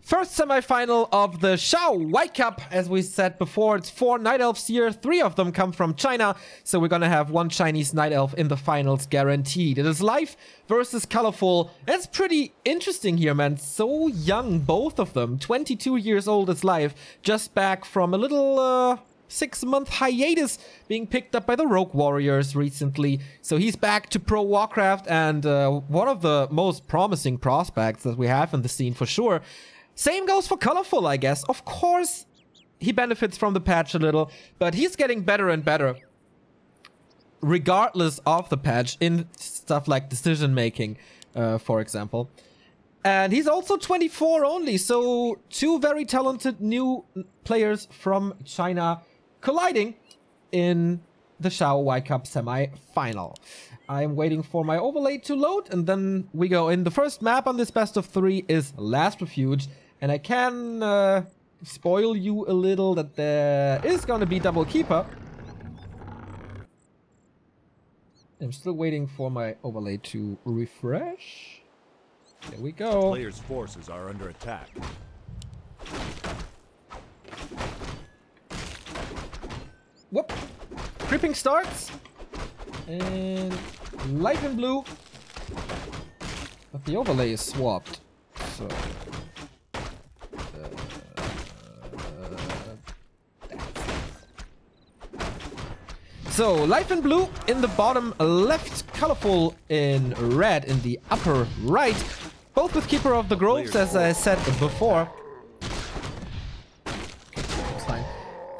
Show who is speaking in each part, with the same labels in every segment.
Speaker 1: First semi-final of the XiaoY Cup. As we said before, it's 4 Night Elves here. 3 of them come from China. So we're gonna have 1 Chinese Night Elf in the finals guaranteed. It is Life versus Colorful. It's pretty interesting here, man. So young, both of them. 22 years old is Life. Just back from a little 6-month hiatus, being picked up by the Rogue Warriors recently. So he's back to Pro Warcraft and one of the most promising prospects that we have in the scene for sure. Same goes for Colorful, I guess. Of course, he benefits from the patch a little, but he's getting better and better regardless of the patch in stuff like decision making, for example. And he's also 24 only, so 2 very talented new players from China colliding in the XiaoY Cup semi-final. I'm waiting for my overlay to load, and then we go in. The first map on this best of 3 is Last Refuge, and I can spoil you a little that there is going to be double keeper. I'm still waiting for my overlay to refresh. There we go.
Speaker 2: Players' forces are under attack.
Speaker 1: Whoop! Creeping starts. And Life in blue. But the overlay is swapped. So, Life in blue in the bottom left, Colorful in red in the upper right. Both with Keeper of the Groves, as I said before.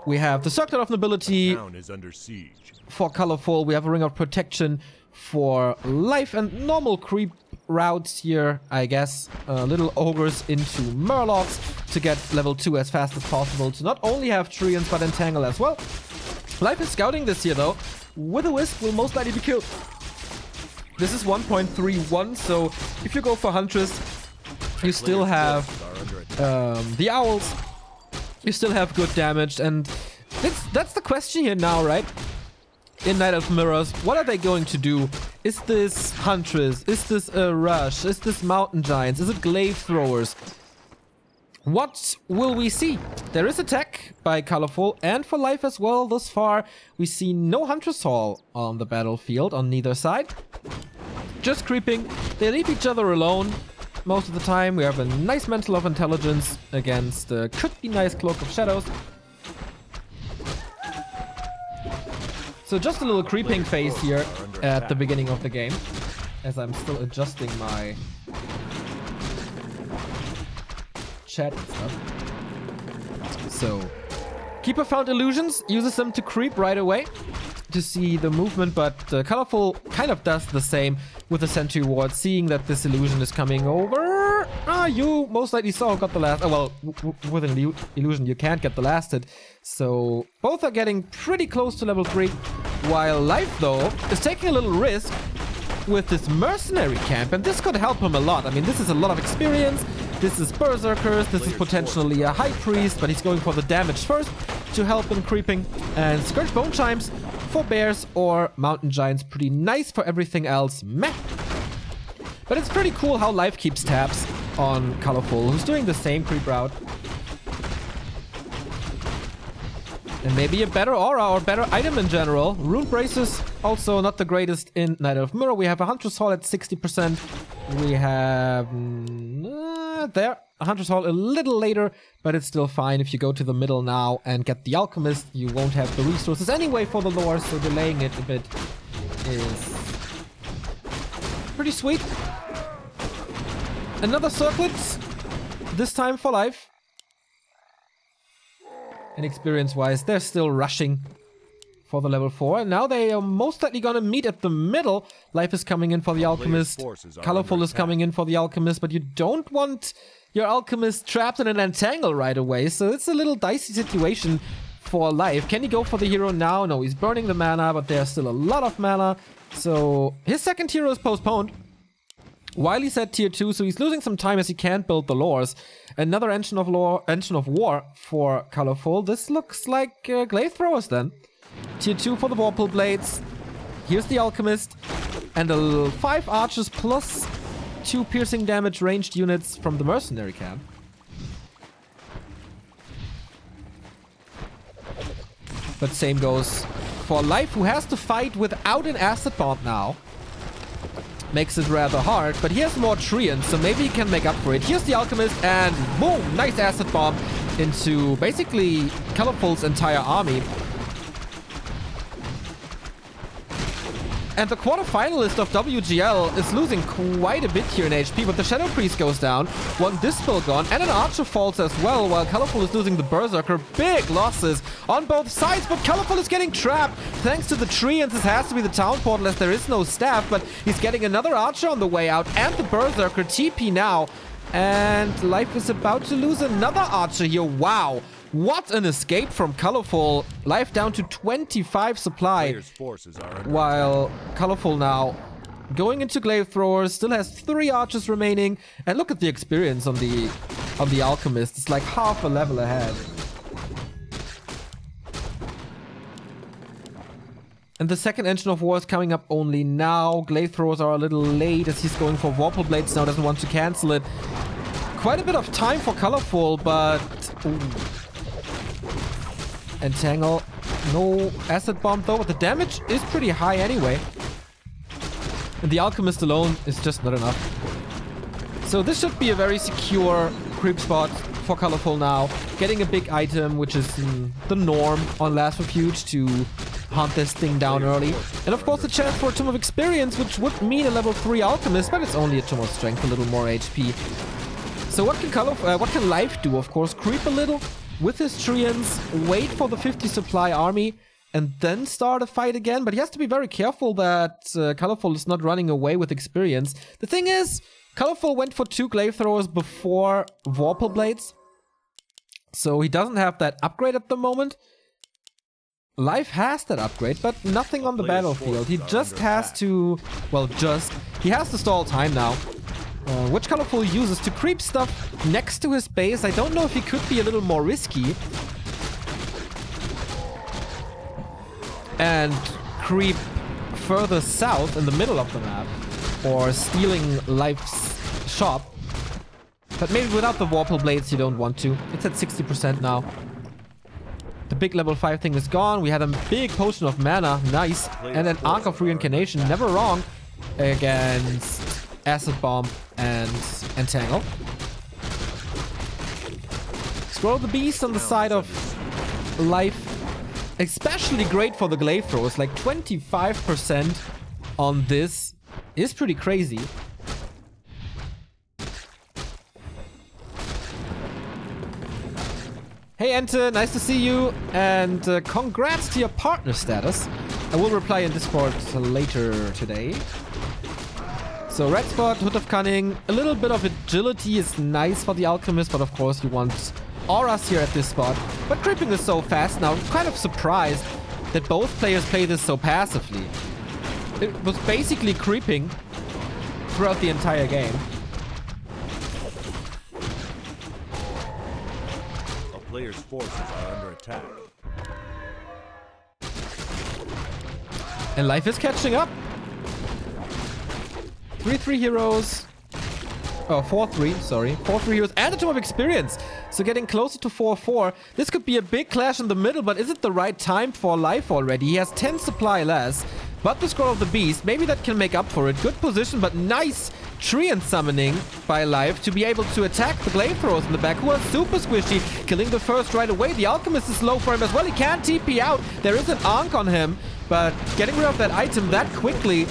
Speaker 1: We have the Circlet of Nobility
Speaker 2: Town is under siege.
Speaker 1: For Colorful. We have a Ring of Protection for Life and normal creep routes here, I guess. Little ogres into Murlocs to get level 2 as fast as possible. To not only have Treants, but Entangle as well. Life is scouting this here, though. With a Wisp will most likely be killed. This is 1.31, so if you go for Huntress, you still have the Owls. You still have good damage, and that's the question here now, right? In Night Elf Mirrors, what are they going to do? Is this Huntress? Is this a Rush? Is this Mountain Giants? Is it Glaive Throwers? What will we see? There is attack by Colorful and for Life as well. Thus far, we see no Huntress Hall on the battlefield on neither side. Just creeping. They leave each other alone most of the time. We have a nice Mantle of Intelligence against could be nice Cloak of Shadows. So just a little creeping phase here at the beginning of the game, as I'm still adjusting my chat and stuff. So, Keeper found illusions, uses them to creep right away to see the movement, but Colorful kind of does the same with the Sentry Ward, seeing that this illusion is coming over. You most likely saw got the last. Well, with an illusion you can't get the last hit. So both are getting pretty close to level 3, while Life though is taking a little risk with this mercenary camp, and this could help him a lot. I mean, this is a lot of experience. This is Berserkers, this is potentially a High Priest, but he's going for the damage first to help him creeping. And Scourge Bone Chimes for Bears or Mountain Giants, pretty nice. For everything else, meh. But it's pretty cool how Life keeps tabs on Colorful, who's doing the same creep route. And maybe a better aura or better item in general. Rune Braces, also not the greatest in Night Elf Mirror. We have a Huntress Hall at 60%. We have... there. A Huntress Hall a little later, but it's still fine. If you go to the middle now and get the Alchemist, you won't have the resources anyway for the lore, so delaying it a bit is pretty sweet. Another Circlet, this time for Life. And experience-wise, they're still rushing for the level 4. And now they are most likely gonna meet at the middle. Life is coming in for the Alchemist. Colorful is coming in for the Alchemist, but you don't want your Alchemist trapped in an Entangle right away. So it's a little dicey situation for Life. Can he go for the hero now? No, he's burning the mana, but there's still a lot of mana. So his second hero is postponed. While he's at tier 2, so he's losing some time as he can't build the lores. Another Engine of War for Colorful. This looks like Glaive Throwers then. Tier 2 for the Vorpal Blades. Here's the Alchemist. And 5 archers plus 2 piercing damage ranged units from the mercenary camp. But same goes for Life, who has to fight without an acid bomb now. Makes it rather hard, but he has more Treants, so maybe he can make up for it. Here's the Alchemist, and boom! Nice acid bomb into basically Colorful's entire army. And the quarterfinalist of WGL is losing quite a bit here in HP, but the Shadow Priest goes down, one Dispel gone, and an Archer falls as well, while Colorful is losing the Berserker. Big losses on both sides, but Colorful is getting trapped thanks to the tree, and this has to be the Town Portal as there is no staff, but he's getting another Archer on the way out, and the Berserker TP now, and Life is about to lose another Archer here. Wow! What an escape from Colorful. Life down to 25 supply. While Colorful now going into Glaive Throwers, still has 3 Archers remaining. And look at the experience on the Alchemist. It's like half a level ahead. And the second Engine of War is coming up only now. Glaive Throwers are a little late as he's going for Vorpal Blades now, doesn't want to cancel it. Quite a bit of time for Colorful, but... Ooh. Entangle. No acid bomb though, but the damage is pretty high anyway. And the Alchemist alone is just not enough. So this should be a very secure creep spot for Colorful now. Getting a big item, which is the norm on Last Refuge, to hunt this thing down early. And of course the chance for a Tomb of Experience, which would mean a level 3 Alchemist, but it's only a Tomb of Strength, a little more HP. So what can Life do? Of course, creep a little with his Treants, wait for the 50 supply army, and then start a fight again. But he has to be very careful that Colorful is not running away with experience. The thing is, Colorful went for 2 Glaive Throwers before Vorpal Blades, so he doesn't have that upgrade at the moment. Life has that upgrade, but nothing on the battlefield. He just has to... Well, he has to stall time now. Which Colorful uses to creep stuff next to his base. I don't know if he could be a little more risky and creep further south in the middle of the map, or stealing Life's shop. But maybe without the Vorpal Blades you don't want to. It's at 60% now. The big level 5 thing is gone. We had a big Potion of Mana, nice, and an Arc of Reincarnation, never wrong, against Acid Bomb and Entangle. Scroll the Beast on the side of Life. Especially great for the Glaive Throws. Like 25% on this is pretty crazy. Hey Ente, nice to see you. And congrats to your partner status. I will reply in Discord later today. So red spot, Hood of Cunning, a little bit of agility is nice for the Alchemist, but of course you want auras here at this spot. But creeping is so fast now, I'm kind of surprised that both players play this so passively. It was basically creeping throughout the entire game.
Speaker 2: A player's forces are under attack.
Speaker 1: And Life is catching up. 3-3 heroes. Oh, 4-3, sorry. 4-3 heroes and a Tomb of Experience. So getting closer to 4-4. This could be a big clash in the middle, but is it the right time for Life already? He has 10 supply less. But the Scroll of the Beast, maybe that can make up for it. Good position, but nice Treant summoning by Life to be able to attack the Glaive Throwers in the back, who are super squishy. Killing the first right away. The Alchemist is low for him as well. He can't TP out. There is an Ankh on him, but getting rid of that item that quickly,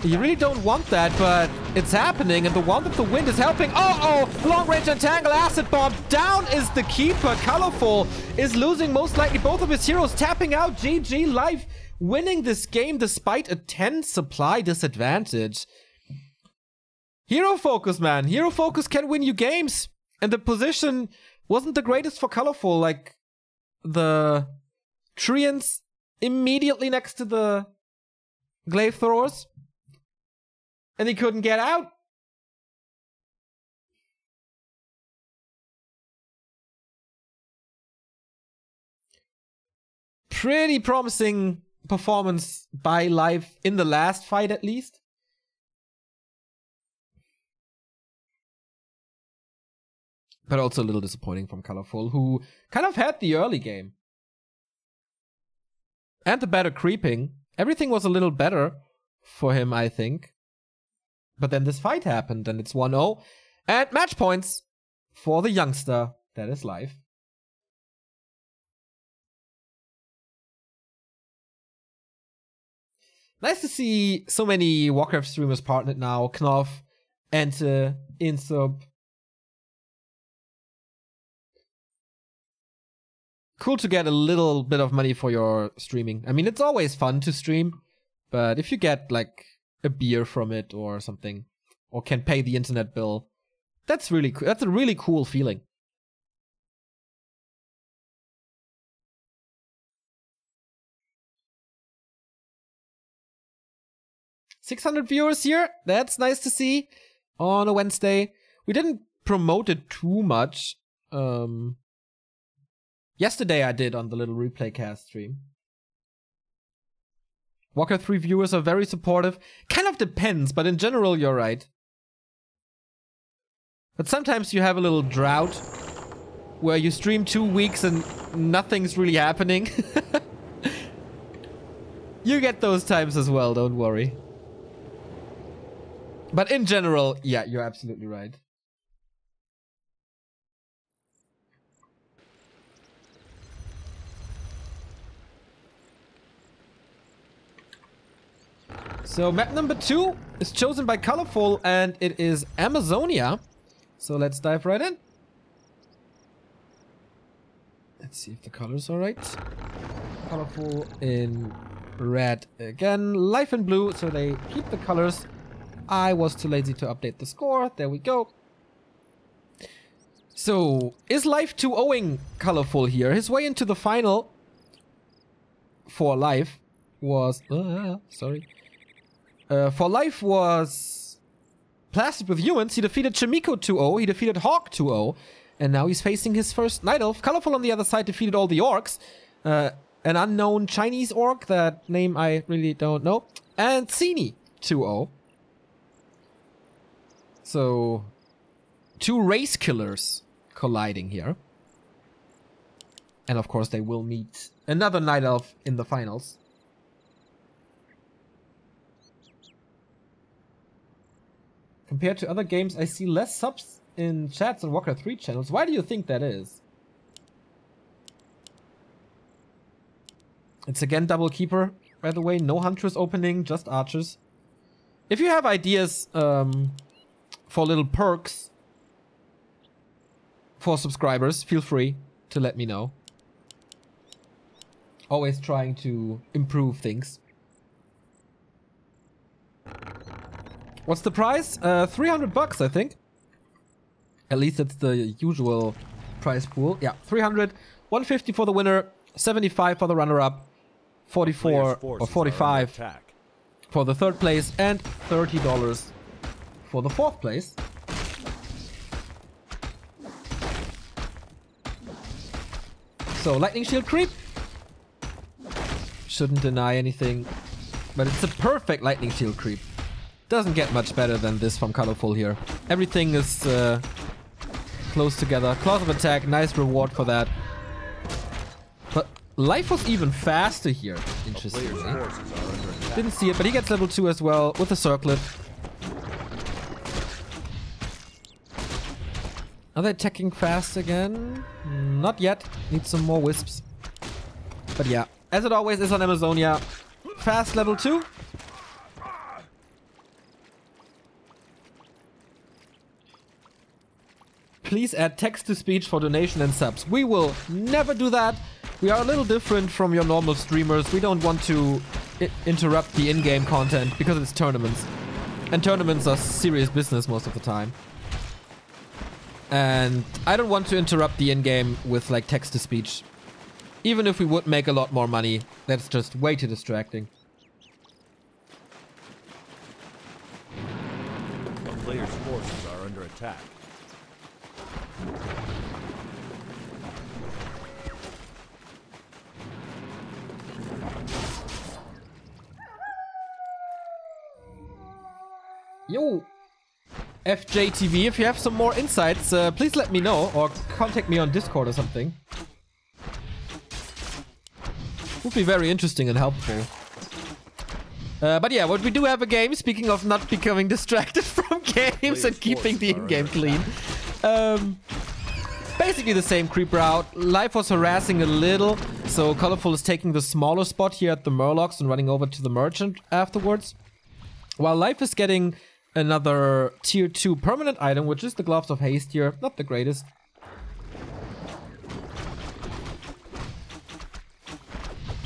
Speaker 1: you really don't want that, but it's happening, and the Wand of the Wind is helping. Oh, long-range Entangle, Acid Bomb. Down is the Keeper. Colorful is losing most likely both of his heroes, tapping out. GG. Life winning this game despite a 10 supply disadvantage. Hero focus, man. Hero focus can win you games. And the position wasn't the greatest for Colorful. Like, the Treants immediately next to the Glaive Throwers. And he couldn't get out. Pretty promising performance by Life in the last fight, at least. But also a little disappointing from Colorful, who kind of had the early game. And the better creeping. Everything was a little better for him, I think. But then this fight happened, and it's 1-0. And match points for the youngster that is live. Nice to see so many Warcraft streamers partnered now. Knopf, Ente, Insub. Cool to get a little bit of money for your streaming. I mean, it's always fun to stream, but if you get like a beer from it or something, or can pay the internet bill, that's really cool. That's a really cool feeling. $600 viewers here. That's nice to see on a Wednesday. We didn't promote it too much. Yesterday I did on the little replay cast stream. Warcraft 3 viewers are very supportive. Kind of depends, but in general you're right. But sometimes you have a little drought where you stream 2 weeks and nothing's really happening. You get those times as well, don't worry. But in general, yeah, you're absolutely right. So map number 2 is chosen by Colorful, and it is Amazonia. So let's dive right in. Let's see if the colors are right. Colorful in red again. Life in blue, so they keep the colors. I was too lazy to update the score. There we go. So, is Life 2-0ing Colorful here? His way into the final for Life was... for Life was plastered with humans. He defeated Chimiko 2-0. He defeated Hawk 2-0. And now he's facing his first Night Elf. Colorful on the other side defeated all the orcs. An unknown Chinese orc. That name I really don't know. And Tsini 2-0. So, 2 race killers colliding here. And of course they will meet another Night Elf in the finals. Compared to other games, I see less subs in chats on Warcraft 3 channels. Why do you think that is? It's again double keeper, by the way. No Huntress opening, just archers. If you have ideas for little perks for subscribers, feel free to let me know. Always trying to improve things. What's the price? $300, I think. At least it's the usual price pool. Yeah, 300, 150 for the winner, 75 for the runner-up, 44 or 45 for the third place, and $30 for the fourth place. So, lightning shield creep. Shouldn't deny anything, but it's a perfect lightning shield creep. Doesn't get much better than this from Colorful here. Everything is close together. Claws of attack, nice reward for that. But Life was even faster here, interestingly. Didn't see it, but he gets level 2 as well with a circlet. Are they attacking fast again? Not yet. Need some more wisps. But yeah, as it always is on Amazonia, fast level 2. Please add text-to-speech for donation and subs. We will never do that. We are a little different from your normal streamers. We don't want to interrupt the in-game content because it's tournaments. And tournaments are serious business most of the time. And I don't want to interrupt the in-game with like text-to-speech. Even if we would make a lot more money, that's just way too distracting.
Speaker 2: The player's forces are under attack.
Speaker 1: Yo, FJTV, if you have some more insights, please let me know or contact me on Discord or something. Would be very interesting and helpful. But yeah, what we do have a game, speaking of not becoming distracted from games and keeping the in-game clean. Basically the same creep route. Life was harassing a little, so Colorful is taking the smaller spot here at the Murlocs and running over to the Merchant afterwards. While Life is getting another tier 2 permanent item, which is the Gloves of Haste here. Not the greatest.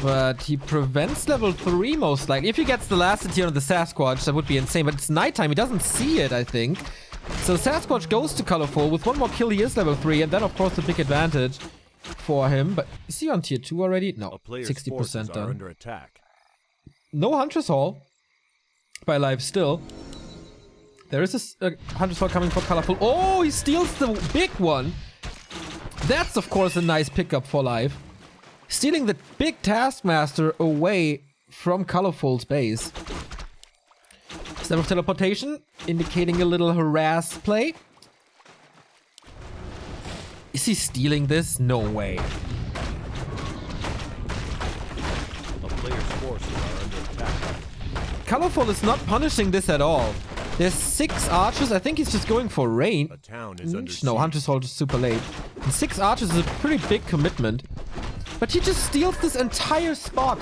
Speaker 1: But he prevents level 3 most likely. If he gets the last hit here on the Sasquatch, that would be insane. But it's nighttime, he doesn't see it, I think. So Sasquatch goes to Colorful. With one more kill, he is level 3. And then, of course, the big advantage for him. But is he on tier 2 already? No, 60% done.
Speaker 2: Under attack.
Speaker 1: No Huntress Hall by Life still. There is a Huntress Hall coming for Colorful. Oh, he steals the big one. That's, of course, a nice pickup for Life. Stealing the big Taskmaster away from Colorful's base. Step of teleportation, indicating a little harass play. Is he stealing this? No way.
Speaker 2: A player's forces are under attack.
Speaker 1: Colorful is not punishing this at all. There's 6 archers. I think he's just going for rain.
Speaker 2: A town is under siege.
Speaker 1: No, Hunter's Hall is super late. And 6 archers is a pretty big commitment. But he just steals this entire spot.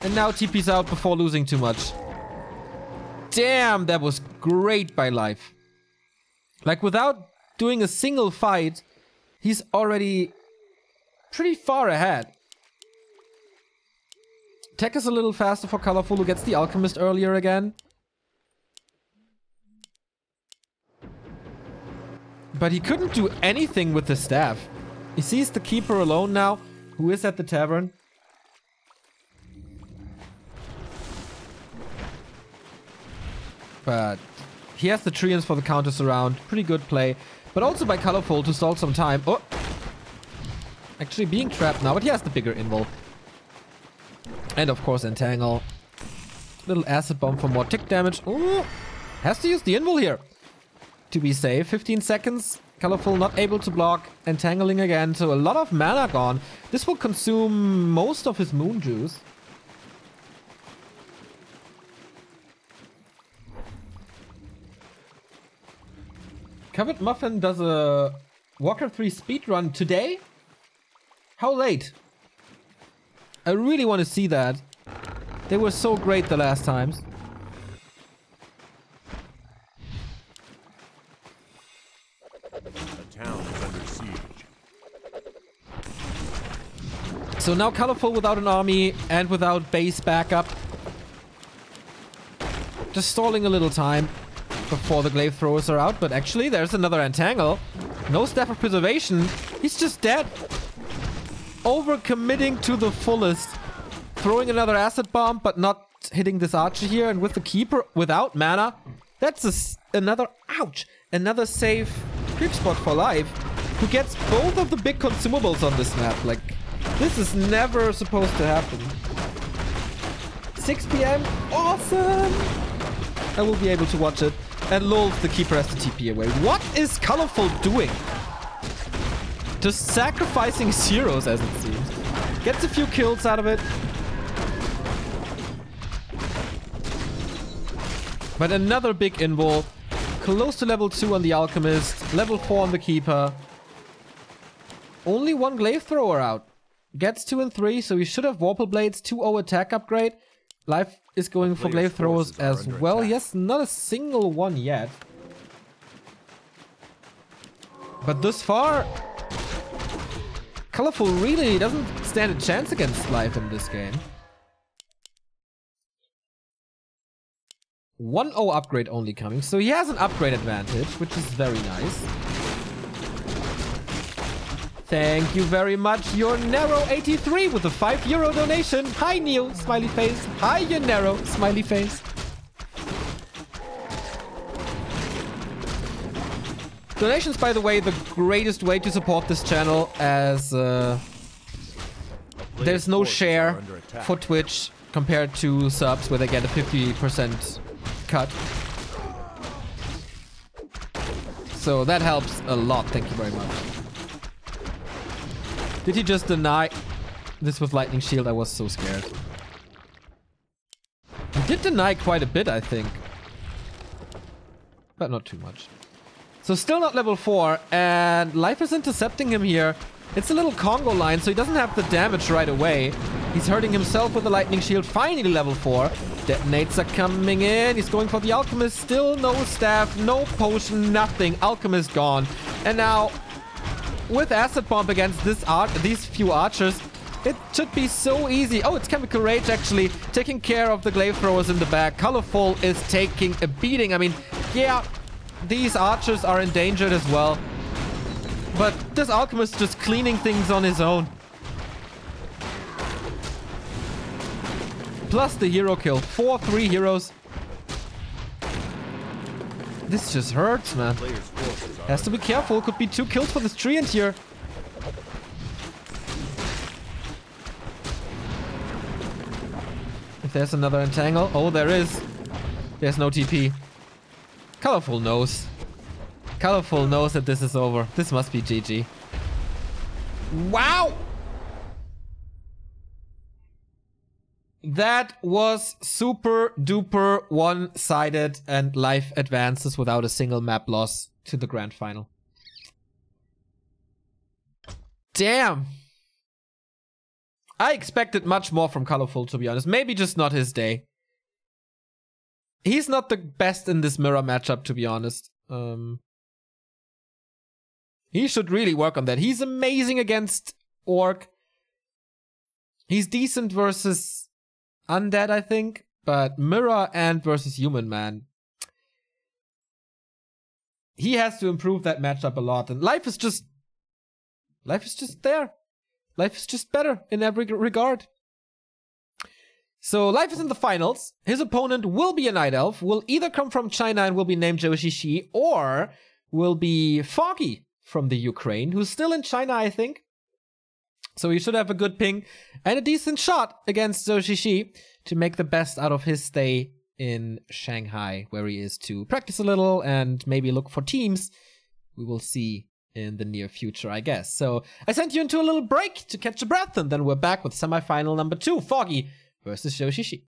Speaker 1: And now TP's out before losing too much. Damn, that was great by Life. Like, without doing a single fight, he's already pretty far ahead. Tech is a little faster for Colorful, who gets the Alchemist earlier again. But he couldn't do anything with the staff. He sees the Keeper alone now, who is at the tavern. But he has the Treants for the counters around. Pretty good play. But also by Colorful to stall some time. Oh! Actually being trapped now, but he has the bigger invul. And of course Entangle. Little Acid Bomb for more tick damage. Ooh! Has to use the invul here to be safe. 15 seconds. Colorful not able to block. Entangling again. So a lot of mana gone. This will consume most of his Moon Juice. Covered Muffin does a Warcraft 3 speedrun today? How late? I really want to see that. They were so great the last times.
Speaker 2: A town is under siege.
Speaker 1: So now Colorful without an army and without base backup. Just stalling a little time before the glaive throwers are out. But actually there's another Entangle. No Staff of Preservation. He's just dead. Overcommitting to the fullest. Throwing another Acid Bomb, but not hitting this Archer here. And with the Keeper without mana, that's another, ouch, another safe creep spot for Life, who gets both of the big consumables on this map. Like, this is never supposed to happen. 6 PM, awesome! I will be able to watch it. And lol, the Keeper has to TP away. What is Colorful doing? Just sacrificing zeros, as it seems. Gets a few kills out of it. But another big invul. Close to level 2 on the Alchemist. Level 4 on the Keeper. Only one Glaive Thrower out. Gets 2 and 3, so he should have Warple Blades. 2-0 attack upgrade. Life is going for Glaive Throwers as well. Yes, not a single one yet. But thus far, Colorful really doesn't stand a chance against Life in this game. 1-0 upgrade only coming, so he has an upgrade advantage, which is very nice. Thank you very much, Your Narrow 83 with a €5 donation. Hi Neo, smiley face. Hi Your Narrow, smiley face. Donations, by the way, the greatest way to support this channel, as there's no share for Twitch compared to subs where they get a 50% cut. So that helps a lot. Thank you very much. Did he just deny this with Lightning Shield? I was so scared. He did deny quite a bit, I think. But not too much. So still not level 4, and Life is intercepting him here. It's a little Congo line, so he doesn't have the damage right away. He's hurting himself with the Lightning Shield. Finally level 4. Detonates are coming in. He's going for the Alchemist. Still no staff, no potion, nothing. Alchemist gone. And now, with Acid Bomb against these few archers, it should be so easy. Oh, it's Chemical Rage actually taking care of the glaive throwers in the back. Colorful is taking a beating. I mean, yeah, these archers are endangered as well. But this Alchemist just cleaning things on his own. Plus the hero kill. 4-3 heroes. This just hurts, man. Has to be careful. Could be 2 kills for this Treant here. If there's another entangle. Oh, there is. There's no TP. Colorful knows. Colorful knows that this is over. This must be GG. Wow! That was super duper one-sided, and Life advances without a single map loss to the grand final. Damn! I expected much more from Colorful, to be honest. Maybe just not his day. He's not the best in this mirror matchup, to be honest. He should really work on that. He's amazing against Orc. He's decent versus Undead, I think. But Mirror and versus Human, man. He has to improve that matchup a lot. And Life is just there. Life is just better in every regard. So Life is in the finals. His opponent will be a Night Elf. Will either come from China and will be named Zhou, or will be Foggy from the Ukraine, who's still in China, I think. So he should have a good ping and a decent shot against Zhou to make the best out of his stay in Shanghai, where he is to practice a little and maybe look for teams. We will see in the near future, I guess. So I sent you into a little break to catch a breath, and then we're back with semifinal number 2, Foggy versus Zhou.